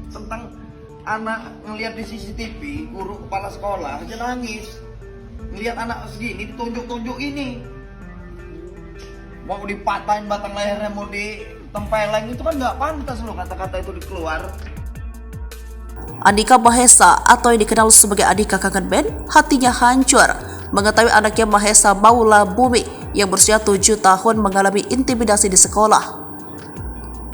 tentang anak ngelihat di CCTV, guru kepala sekolah aja nangis. Ngelihat anak segini ditunjuk-tunjuk ini. Mau dipatahin batang lehernya, mau ditempeleng, itu kan nggak pantas loh kata-kata itu dikeluar. Andika Mahesa atau yang dikenal sebagai Andika Kangen Band hatinya hancur mengetahui anaknya Mahesa Maula Bumi yang berusia 7 tahun mengalami intimidasi di sekolah.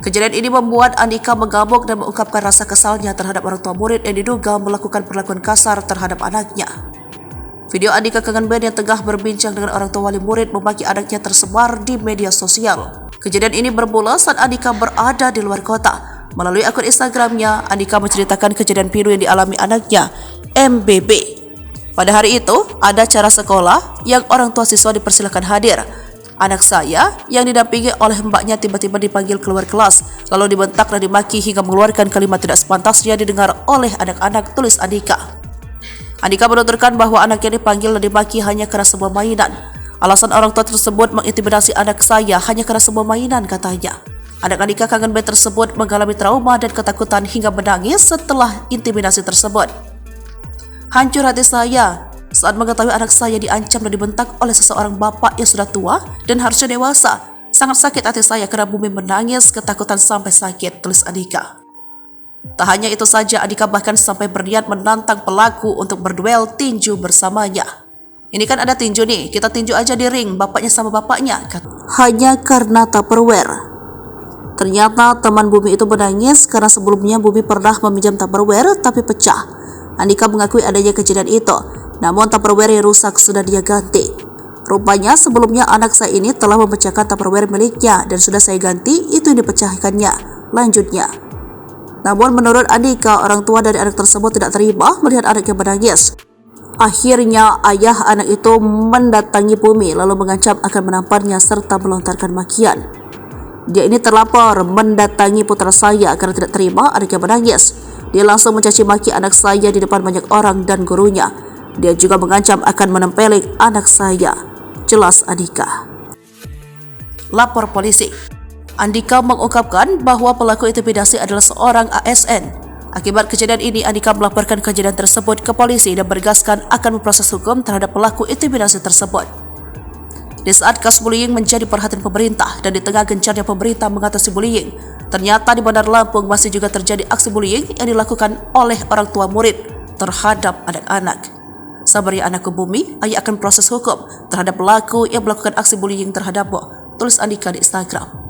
Kejadian ini membuat Andika mengamuk dan mengungkapkan rasa kesalnya terhadap orang tua murid yang diduga melakukan perlakuan kasar terhadap anaknya. Video Andika Kangen Band yang tengah berbincang dengan orang tua wali murid memaki anaknya tersebar di media sosial. Kejadian ini bermula saat Andika berada di luar kota. Melalui akun Instagramnya, Andika menceritakan kejadian pilu yang dialami anaknya, MBB. Pada hari itu, ada acara sekolah yang orang tua siswa dipersilakan hadir. Anak saya yang didampingi oleh mbaknya tiba-tiba dipanggil keluar kelas, lalu dibentak dan dimaki hingga mengeluarkan kalimat tidak sepantasnya didengar oleh anak-anak, tulis Andika. Andika menuturkan bahwa anaknya dipanggil dan dimaki hanya karena sebuah mainan. Alasan orang tua tersebut mengintimidasi anak saya hanya karena sebuah mainan, katanya. Anak Andika Kangen Band tersebut mengalami trauma dan ketakutan hingga menangis setelah intimidasi tersebut. Hancur hati saya saat mengetahui anak saya diancam dan dibentak oleh seseorang bapak yang sudah tua dan harusnya dewasa. Sangat sakit hati saya karena Bumi menangis ketakutan sampai sakit, tulis Andika. Tak hanya itu saja, Andika bahkan sampai berniat menantang pelaku untuk berduel tinju bersamanya. Ini kan ada tinju nih, kita tinju aja di ring, bapaknya sama bapaknya. Hanya karena Tupperware. Ternyata teman Bumi itu menangis karena sebelumnya Bumi pernah meminjam Tupperware tapi pecah. Andika mengakui adanya kejadian itu. Namun Tupperware yang rusak sudah dia ganti. Rupanya sebelumnya anak saya ini telah memecahkan Tupperware miliknya dan sudah saya ganti itu yang dipecahkannya, lanjutnya. Namun menurut Andika, orang tua dari anak tersebut tidak terima melihat anaknya menangis. Akhirnya ayah anak itu mendatangi Bumi lalu mengancam akan menamparnya serta melontarkan makian. Dia ini terlapor mendatangi putra saya karena tidak terima anaknya menangis. Dia langsung mencaci maki anak saya di depan banyak orang dan gurunya. Dia juga mengancam akan menempeleng anak saya, jelas Andika. Lapor polisi. Andika mengungkapkan bahwa pelaku intimidasi adalah seorang ASN. Akibat kejadian ini, Andika melaporkan kejadian tersebut ke polisi dan bergaskan akan memproses hukum terhadap pelaku intimidasi tersebut. Di saat kasus bullying menjadi perhatian pemerintah dan di tengah gencarnya pemerintah mengatasi bullying, ternyata di Bandar Lampung masih juga terjadi aksi bullying yang dilakukan oleh orang tua murid terhadap anak-anak. Sabar ya anakku Bumi, ayah akan proses hukum terhadap pelaku yang melakukan aksi bullying terhadapmu, tulis Andika di Instagram.